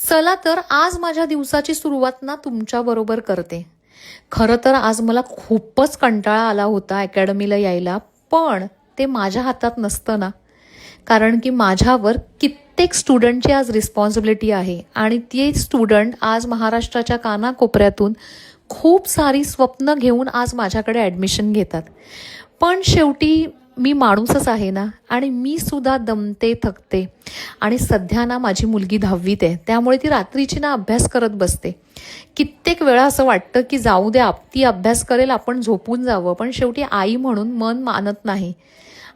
चला तर आज माझ्या दिवसाची सुरुवात ना तुमच्याबरोबर करते. खरं तर आज मला खूपच कंटाळा आला होता अकॅडमीला यायला, पण ते माझ्या हातात नसतं ना. कारण की माझ्यावर कित्येक स्टुडंटची आज रिस्पॉन्सिबिलिटी आहे आणि ते स्टुडंट आज महाराष्ट्राच्या कानाकोपऱ्यातून खूप सारी स्वप्न घेऊन आज माझ्याकडे ॲडमिशन घेतात. पण शेवटी मी माणूसच आहे ना, आणि मी सुद्धा दमते थकते. आणि सध्या ना माझी मुलगी 10वीत आहे, त्यामुळे ती रात्रीची ना अभ्यास करत बसते. कित्येक वेळा असं वाटतं की जाऊ द्या, ती अभ्यास करेल, आपण झोपून जावं, पण शेवटी आई म्हणून मन मानत नाही.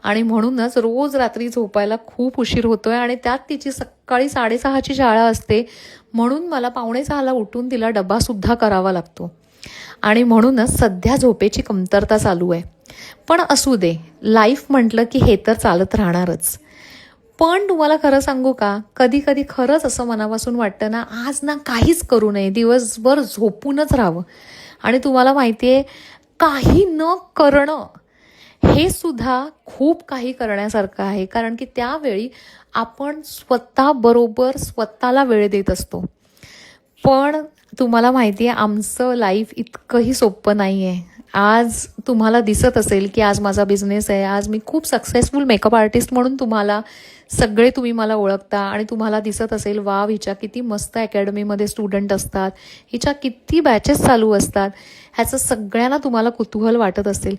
आणि म्हणूनच रोज रात्री झोपायला खूप उशीर होतोय आणि त्यात तिची सकाळी 6:30ची शाळा असते, म्हणून मला 5:45ला उठून तिला डबासुद्धा करावा लागतो. आणि म्हणूनच सध्या झोपेची कमतरता चालू आहे. पण असू दे, लाईफ म्हटलं की हे तर चालत राहणारच. पण तुम्हाला खरं सांगू का, कधी कधी खरंच असं मनापासून वाटतं ना, आज ना काहीच करू नये, दिवसभर झोपूनच राहावं. आणि तुम्हाला माहिती आहे, काही न करणं हे सुद्धा खूप काही करण्यासारखं आहे. कारण की त्यावेळी आपण स्वतःबरोबर स्वतःला वेळ देत असतो. पण तुम्हाला माहिती आहे, आमचं लाईफ इतकंही सोपं नाही आहे. आज तुम्हाला दिसत असेल की आज माझा बिझनेस आहे, आज मी खूप सक्सेसफुल मेकअप आर्टिस्ट म्हणून तुम्ही मला ओळखता आणि तुम्हाला दिसत असेल, वा हिच्या किती मस्त अकॅडमीमध्ये स्टुडंट असतात, हिच्या किती बॅचेस चालू असतात, ह्याचं सगळ्यांना तुम्हाला कुतूहल वाटत असेल.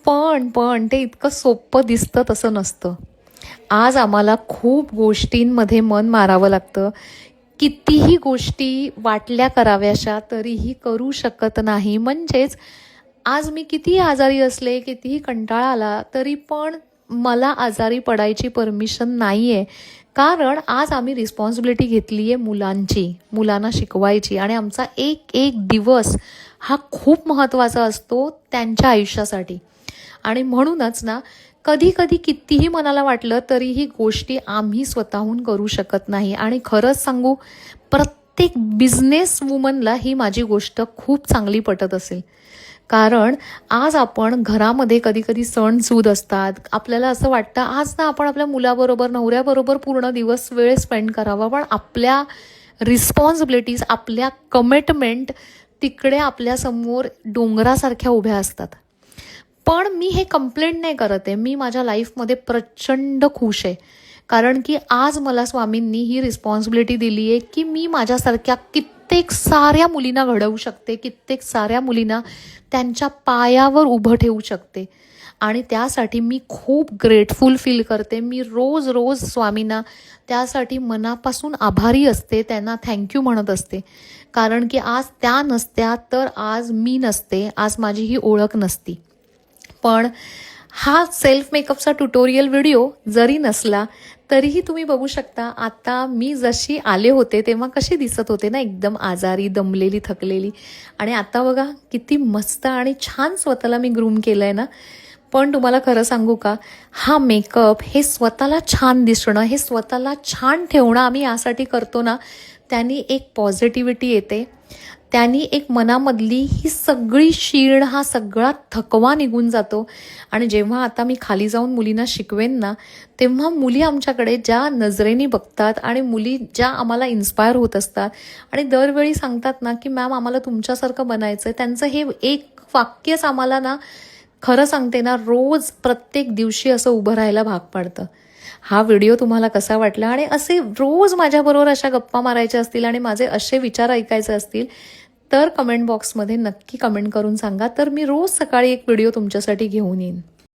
पण ते इतकं सोपं दिसतं तसं नसतं. आज आम्हाला खूप गोष्टींमध्ये मन मारावं लागतं. कितीही गोष्टी वाटल्या कराव्याशा तरीही करू शकत नाही. म्हणजेच आज मी कितीही आजारी असले, कितीही कंटाळा आला, तरी पण मला आजारी पडायची परमिशन नाही आहे. कारण आज आम्ही रिस्पॉन्सिबिलिटी घेतली आहे मुलांची, मुलांना शिकवायची. आणि आमचा एक एक दिवस हा खूप महत्त्वाचा असतो त्यांच्या आयुष्यासाठी. आणि म्हणूनच ना, कधी कधी कितीही मनाला वाटलं तरीही गोष्टी आम्ही स्वतःहून करू शकत नाही. आणि खरंच सांगू, प्रत्येक बिझनेस वुमनला ही माझी गोष्ट खूप चांगली पटत असेल. कारण आज आपण घरामध्ये कधी कधी सणसूद असतात, आपल्याला असं वाटतं आज ना आपण आपल्या मुलाबरोबर, नवऱ्याबरोबर पूर्ण दिवस वेळ स्पेंड करावा, पण आपल्या रिस्पॉन्सिबिलिटीज, आपल्या कमिटमेंट तिकडे आपल्यासमोर डोंगरासारख्या उभ्या असतात. पण मी हे कंप्लेंट नाही करत आहे, मी माझ्या लाईफमध्ये प्रचंड खुश आहे. कारण की आज मला स्वामींनी ही रिस्पॉन्सिबिलिटी दिली आहे की मी माझ्यासारख्या कित्येक साऱ्या मुलींना घडवू शकते, कित्येक साऱ्या मुलींना त्यांच्या पायावर उभं ठेवू शकते. आणि त्यासाठी मी खूप ग्रेटफुल फील करते. मी रोज रोज स्वामींना त्यासाठी मनापासून आभारी असते, त्यांना थँक्यू म्हणत असते. कारण की आज त्या नसत्या तर आज मी नसते, आज माझी ही ओळख नसती. पण हा सेल्फ मेकअपचा ट्युटोरियल व्हिडिओ जरी नसला तरीही तुम्ही बघू शकता, आता मी जशी आले होते तेव्हा कशी दिसत होते ना, एकदम आजारी, दमलेली, थकलेली. आणि आता बघा किती मस्त आणि छान स्वतःला मी ग्रूम केलं आहे ना. पण तुम्हाला खरं सांगू का, हा मेकअप, हे स्वतःला छान दिसणं, हे स्वतःला छान ठेवणं आम्ही यासाठी करतो ना, त्यांनी एक पॉझिटिव्हिटी येते. त्यांनी एक मनामधली ही सगळी शीण, हा सगळा थकवा निघून जातो. आणि जेव्हा आता मी खाली जाऊन मुलींना शिकवेन ना, तेव्हा मुली आमच्याकडे ज्या नजरेने बघतात आणि मुली ज्या आम्हाला इन्स्पायर होत असतात आणि दरवेळी सांगतात ना की मॅम आम्हाला तुमच्यासारखं बनायचं आहे, त्यांचं हे एक वाक्यच आम्हाला ना, खरं सांगते ना, रोज प्रत्येक दिवशी असं उभं राहायला भाग पाडतं. हा व्हिडिओ तुम्हाला कसा वाटला आणि असे रोज माझ्याबरोबर अशा गप्पा मारायच्या असतील आणि माझे असे विचार ऐकायचे असतील तर कमेंट बॉक्समध्ये नक्की कमेंट करून सांगा. तर मी रोज सकाळी एक व्हिडिओ तुमच्यासाठी घेऊन येईन.